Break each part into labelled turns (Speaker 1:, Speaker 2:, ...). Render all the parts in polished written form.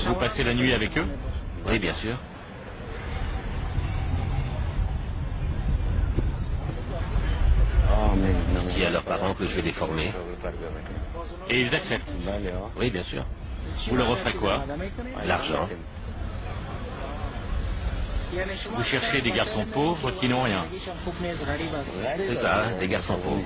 Speaker 1: Vous passez la nuit avec eux?
Speaker 2: Oui, bien sûr. Je dis à leurs parents que je vais les former.
Speaker 1: Et ils acceptent?
Speaker 2: Oui, bien sûr.
Speaker 1: Vous leur offrez quoi?
Speaker 2: L'argent.
Speaker 1: Vous cherchez des garçons pauvres qui n'ont rien.
Speaker 2: C'est ça, des garçons pauvres.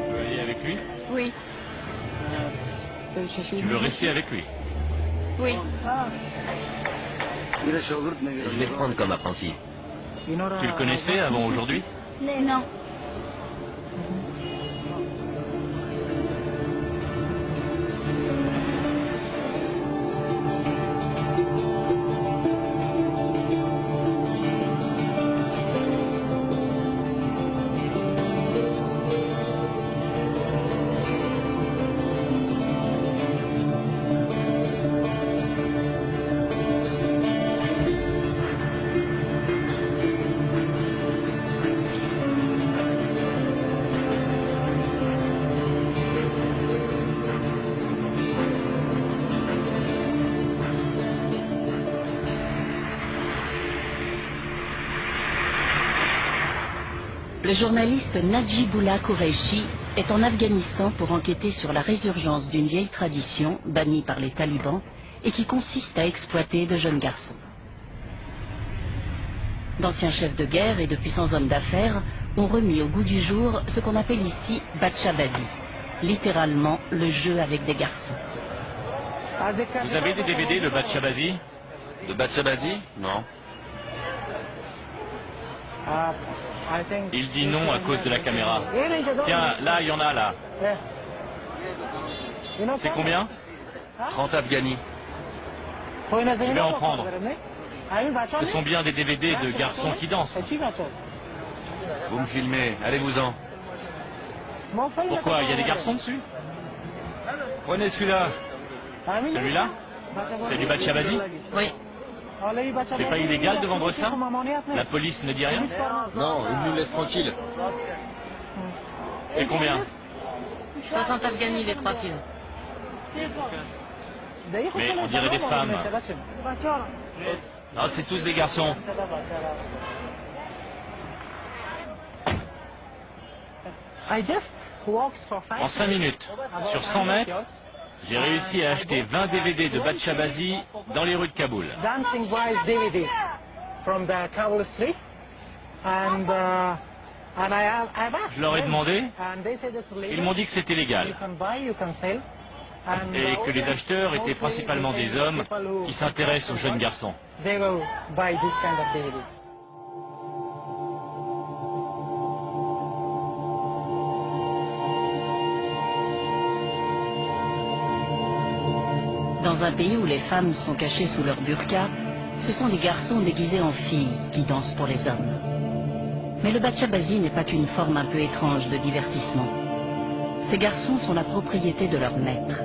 Speaker 1: Tu veux aller avec lui?
Speaker 3: Oui,
Speaker 1: Tu veux rester avec lui?
Speaker 3: oui.
Speaker 2: Je vais le prendre comme apprenti.
Speaker 1: Tu le connaissais avant aujourd'hui?
Speaker 3: Non. Le journaliste Najibullah Qureshi est en Afghanistan pour enquêter sur la résurgence d'une vieille tradition bannie par les talibans et qui consiste à exploiter de jeunes garçons. D'anciens chefs de guerre et de puissants hommes d'affaires ont remis au goût du jour ce qu'on appelle ici Batchabazi, littéralement le jeu avec des garçons.
Speaker 1: Vous avez des DVD de Batchabazi?
Speaker 2: De Batchabazi? Non.
Speaker 1: Il dit non à cause de la caméra. Tiens, là, il y en a, là. C'est combien?
Speaker 2: 30 Afghanis.
Speaker 1: Je vais en prendre. Ce sont bien des DVD de garçons qui dansent.
Speaker 2: Vous me filmez, allez-vous-en.
Speaker 1: Pourquoi? Il y a des garçons dessus? Prenez celui-là. Celui-là? C'est du Batchabazi?
Speaker 3: Oui.
Speaker 1: C'est pas illégal de vendre ça? La police ne dit rien?
Speaker 4: Non, il nous laisse tranquilles.
Speaker 1: C'est combien?
Speaker 3: 60 Afghanis, les 3 films.
Speaker 1: Mais on dirait des femmes. Non, c'est tous des garçons. En 5 minutes, sur 100 mètres, j'ai réussi à acheter 20 DVD de Batchabazi dans les rues de Kaboul.
Speaker 5: Dancing Boys DVDs from the Kabul street, and I've asked
Speaker 1: Je leur ai
Speaker 5: them,
Speaker 1: demandé,
Speaker 5: and they said it's legal.
Speaker 1: ils m'ont dit que c'était
Speaker 5: You
Speaker 1: légal
Speaker 5: can buy, you can sell, and
Speaker 1: et que les
Speaker 5: owners
Speaker 1: acheteurs étaient
Speaker 5: mostly,
Speaker 1: principalement
Speaker 5: they say
Speaker 1: des
Speaker 5: the
Speaker 1: hommes
Speaker 5: people who
Speaker 1: qui s'intéressent aux jeunes
Speaker 5: watch,
Speaker 1: garçons.
Speaker 5: They will buy this kind of DVDs.
Speaker 3: Dans un pays où les femmes sont cachées sous leur burqa, ce sont les garçons déguisés en filles qui dansent pour les hommes. Mais le Batchabazi n'est pas qu'une forme un peu étrange de divertissement. Ces garçons sont la propriété de leur maître.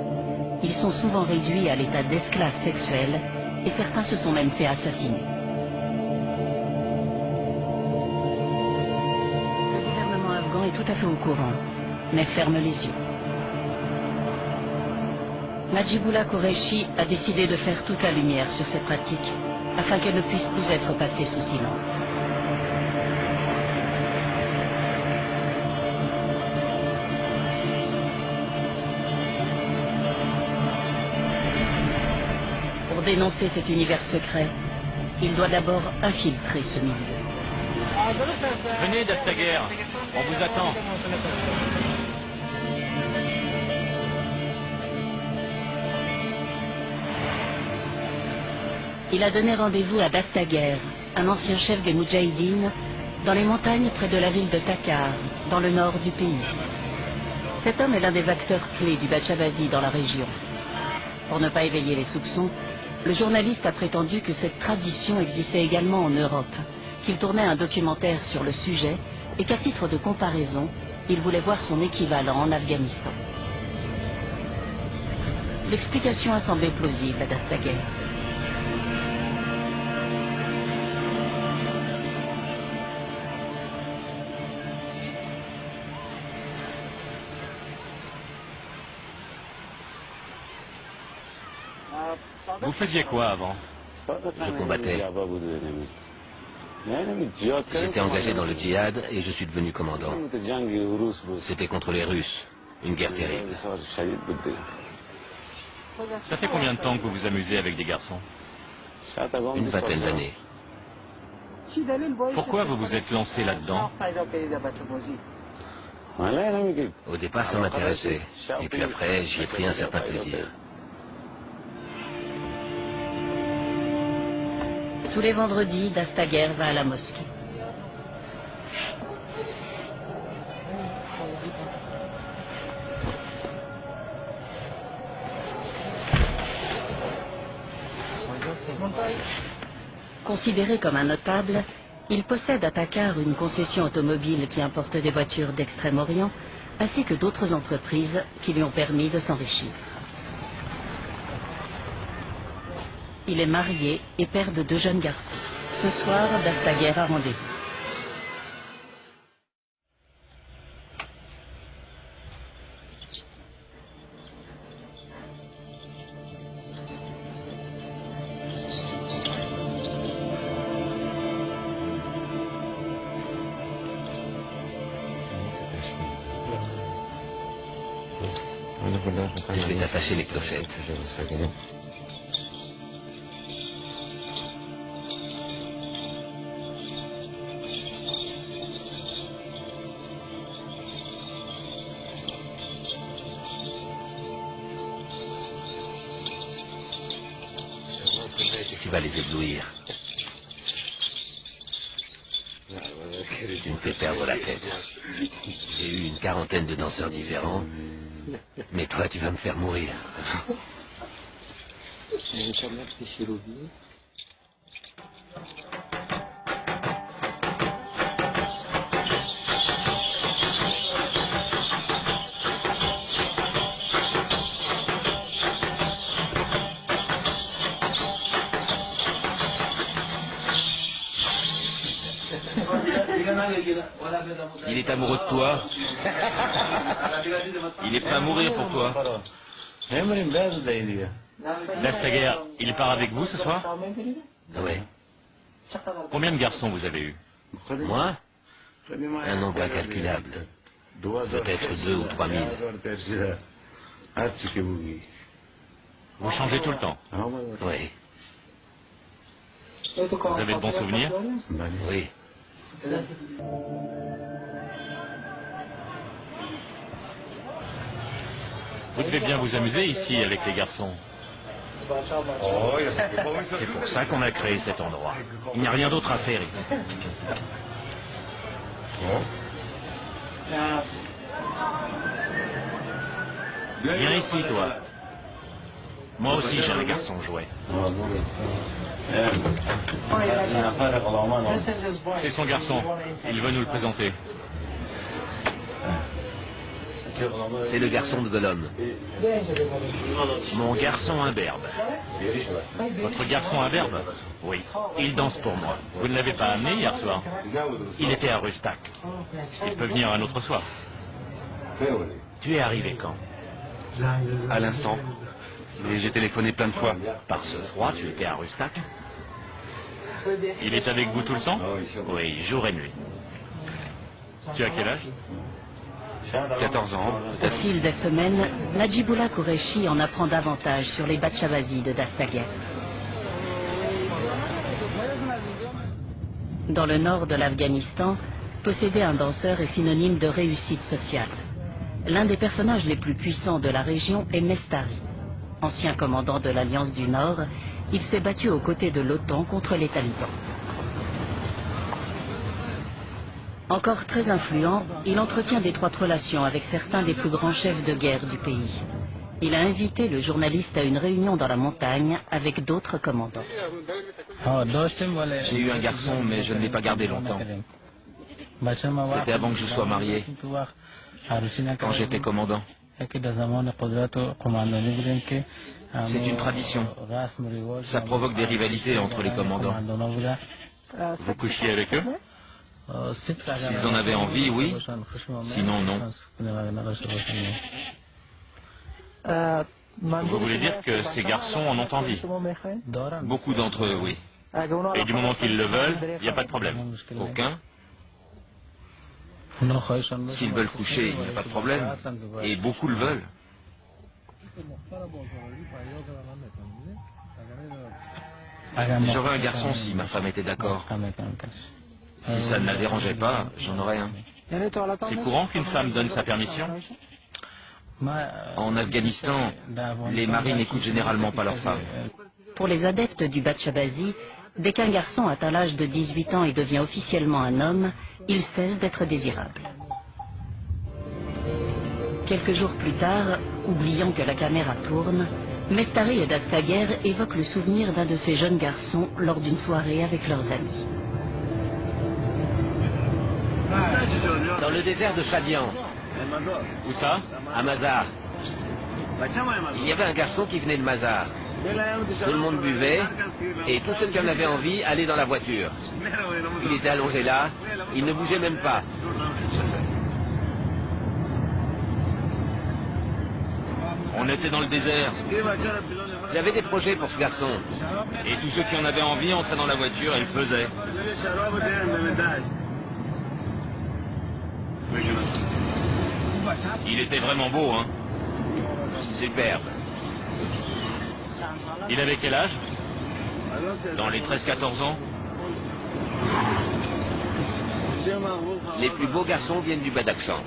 Speaker 3: Ils sont souvent réduits à l'état d'esclaves sexuels et certains se sont même fait assassiner. Le gouvernement afghan est tout à fait au courant, mais ferme les yeux. Najibullah Qureshi a décidé de faire toute la lumière sur ces pratiques, afin qu'elles ne puissent plus être passées sous silence. Pour dénoncer cet univers secret, il doit d'abord infiltrer ce milieu.
Speaker 1: Venez d'Astaguer, on vous attend.
Speaker 3: Il a donné rendez-vous à Dastaguer, un ancien chef des Moudjahidines, dans les montagnes près de la ville de Takar, dans le nord du pays. Cet homme est l'un des acteurs clés du Batchabazi dans la région. Pour ne pas éveiller les soupçons, le journaliste a prétendu que cette tradition existait également en Europe, qu'il tournait un documentaire sur le sujet et qu'à titre de comparaison, il voulait voir son équivalent en Afghanistan. L'explication a semblé plausible à Dastaguer.
Speaker 1: Vous faisiez quoi avant?
Speaker 2: Je combattais. J'étais engagé dans le djihad et je suis devenu commandant. C'était contre les Russes. Une guerre terrible.
Speaker 1: Ça fait combien de temps que vous vous amusez avec des garçons?
Speaker 2: Une vingtaine d'années.
Speaker 1: Pourquoi vous vous êtes lancé là-dedans?
Speaker 2: Au départ, ça m'intéressait. Et puis après, j'y ai pris un certain plaisir.
Speaker 3: Tous les vendredis, Dastaguer va à la mosquée. Considéré comme un notable, il possède à Takar une concession automobile qui importe des voitures d'Extrême-Orient, ainsi que d'autres entreprises qui lui ont permis de s'enrichir. Il est marié et père de 2 jeunes garçons. Ce soir, Dastaguer a rendez-vous.
Speaker 2: Je vais t'attacher les clochettes. Tu vas les éblouir. Tu me fais perdre la tête. J'ai eu une quarantaine de danseurs différents, mais toi, tu vas me faire mourir.
Speaker 1: Il est amoureux de toi. Il est prêt à mourir pour toi. Dastaguer, il part avec vous ce soir?
Speaker 2: Ouais.
Speaker 1: Combien de garçons vous avez eu?
Speaker 2: Moi? Un nombre incalculable. Peut-être 2 ou 3 000.
Speaker 1: Vous changez tout le temps.
Speaker 2: Oui,
Speaker 1: Vous avez de bons souvenirs?
Speaker 2: oui.
Speaker 1: Vous devez bien vous amuser ici avec les garçons. C'est pour ça qu'on a créé cet endroit. Il n'y a rien d'autre à faire ici. Viens ici, toi. Moi aussi, j'ai un garçon jouet. C'est son garçon. Il veut nous le présenter.
Speaker 2: C'est le garçon de Gollum.
Speaker 1: Mon garçon imberbe. Votre garçon imberbe? Oui. Il danse pour moi. Vous ne l'avez pas amené hier soir? Il était à Rustac. Il peut venir un autre soir. Tu es arrivé quand?
Speaker 2: À l'instant. Et j'ai téléphoné plein de fois.
Speaker 1: Par ce froid, tu étais à Rustac? Il est avec vous tout le temps? Oui, jour et nuit. Tu as quel âge?
Speaker 2: 14 ans.
Speaker 3: Au fil des semaines, Najibullah Qureshi en apprend davantage sur les Batshabazis de Dastaguer. Dans le nord de l'Afghanistan, posséder un danseur est synonyme de réussite sociale. L'un des personnages les plus puissants de la région est Mestari. Ancien commandant de l'Alliance du Nord, il s'est battu aux côtés de l'OTAN contre les talibans. Encore très influent, il entretient d'étroites relations avec certains des plus grands chefs de guerre du pays. Il a invité le journaliste à une réunion dans la montagne avec d'autres commandants.
Speaker 1: J'ai eu un garçon, mais je ne l'ai pas gardé longtemps.
Speaker 6: C'était avant que je sois marié, quand j'étais commandant. C'est une tradition. Ça provoque des rivalités entre les commandants.
Speaker 1: Vous couchiez avec eux?
Speaker 6: S'ils en avaient envie, oui. Sinon, non.
Speaker 1: Vous voulez dire que ces garçons en ont envie?
Speaker 6: Beaucoup d'entre eux, oui.
Speaker 1: Et du moment qu'ils le veulent, il n'y a pas de problème.
Speaker 6: Aucun. S'ils veulent coucher, il n'y a pas de problème. Et beaucoup le veulent. J'aurais un garçon si ma femme était d'accord. Si ça ne la dérangeait pas, j'en aurais un.
Speaker 1: C'est courant qu'une femme donne sa permission?
Speaker 6: En Afghanistan, les maris n'écoutent généralement pas leurs femmes.
Speaker 3: Pour les adeptes du Bachabazi, dès qu'un garçon atteint l'âge de 18 ans et devient officiellement un homme, il cesse d'être désirable. Quelques jours plus tard, oubliant que la caméra tourne, Mestari et Dastaguer évoquent le souvenir d'un de ces jeunes garçons lors d'une soirée avec leurs amis.
Speaker 2: Dans le désert de Chadian,
Speaker 1: Où ça?
Speaker 2: à Mazar, il y avait un garçon qui venait de Mazar. Tout le monde buvait et tous ceux qui en avaient envie allaient dans la voiture. Il était allongé là, il ne bougeait même pas.
Speaker 1: On était dans le désert.
Speaker 2: J'avais des projets pour ce garçon.
Speaker 1: Et tous ceux qui en avaient envie entraient dans la voiture et le faisaient. Il était vraiment beau, hein?
Speaker 2: Superbe.
Speaker 1: Il avait quel âge? Dans les 13-14 ans?
Speaker 2: Les plus beaux garçons viennent du Badakhshan.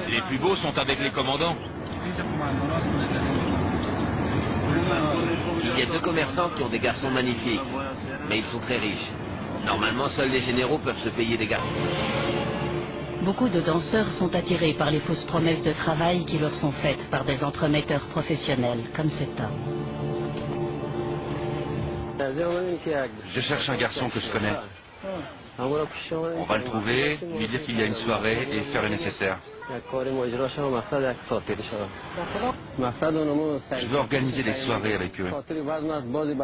Speaker 1: Les plus beaux sont avec les commandants.
Speaker 2: Il y a deux commerçants qui ont des garçons magnifiques, mais ils sont très riches. Normalement, seuls les généraux peuvent se payer des garçons.
Speaker 3: Beaucoup de danseurs sont attirés par les fausses promesses de travail qui leur sont faites par des entremetteurs professionnels, comme cet homme.
Speaker 6: Je cherche un garçon que je connais. On va le trouver, lui dire qu'il y a une soirée et faire le nécessaire. Je veux organiser des soirées avec eux.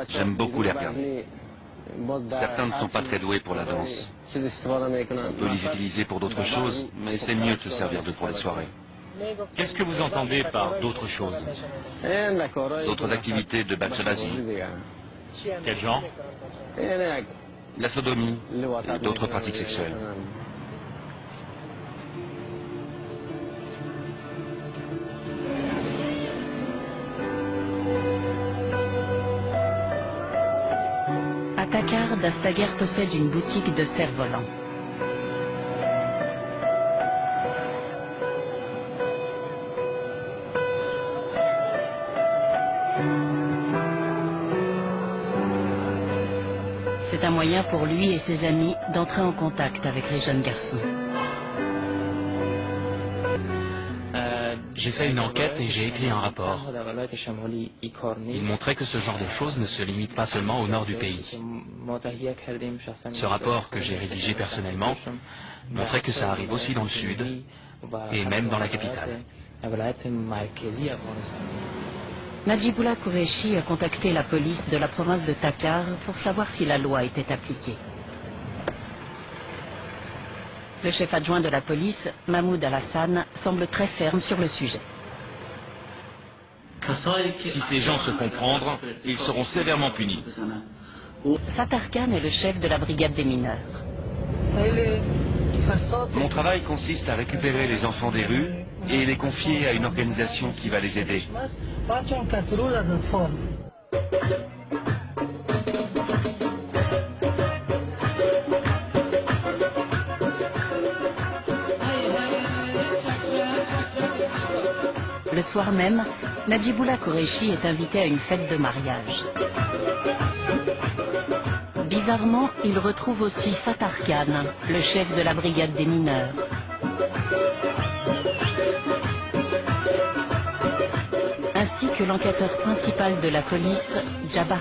Speaker 6: J'aime beaucoup les regarder. Certains ne sont pas très doués pour la danse. On peut les utiliser pour d'autres choses, mais c'est mieux de se servir d'eux pour les soirées.
Speaker 1: Qu'est-ce que vous entendez par d'autres choses?
Speaker 6: D'autres activités de Bachabazi,
Speaker 1: Quel genre?
Speaker 6: la sodomie et d'autres pratiques sexuelles.
Speaker 3: À Takar, Dastaguer possède une boutique de cerfs-volants. C'est un moyen pour lui et ses amis d'entrer en contact avec les jeunes garçons.
Speaker 1: J'ai fait une enquête et j'ai écrit un rapport. Il montrait que ce genre de choses ne se limite pas seulement au nord du pays. Ce rapport que j'ai rédigé personnellement montrait que ça arrive aussi dans le sud et même dans la capitale.
Speaker 3: Najibullah Qureshi a contacté la police de la province de Takar pour savoir si la loi était appliquée. Le chef adjoint de la police, Mahmoud Al-Hassan, semble très ferme sur le sujet.
Speaker 1: Si ces gens se font prendre, ils seront sévèrement punis.
Speaker 3: Sattar Khan est le chef de la brigade des mineurs.
Speaker 6: Mon travail consiste à récupérer les enfants des rues et les confier à une organisation qui va les aider.
Speaker 3: Le soir même, Najibullah Qureshi est invité à une fête de mariage. Bizarrement, il retrouve aussi Sattar Khan, le chef de la brigade des mineurs. Ainsi que l'enquêteur principal de la police, Jabbar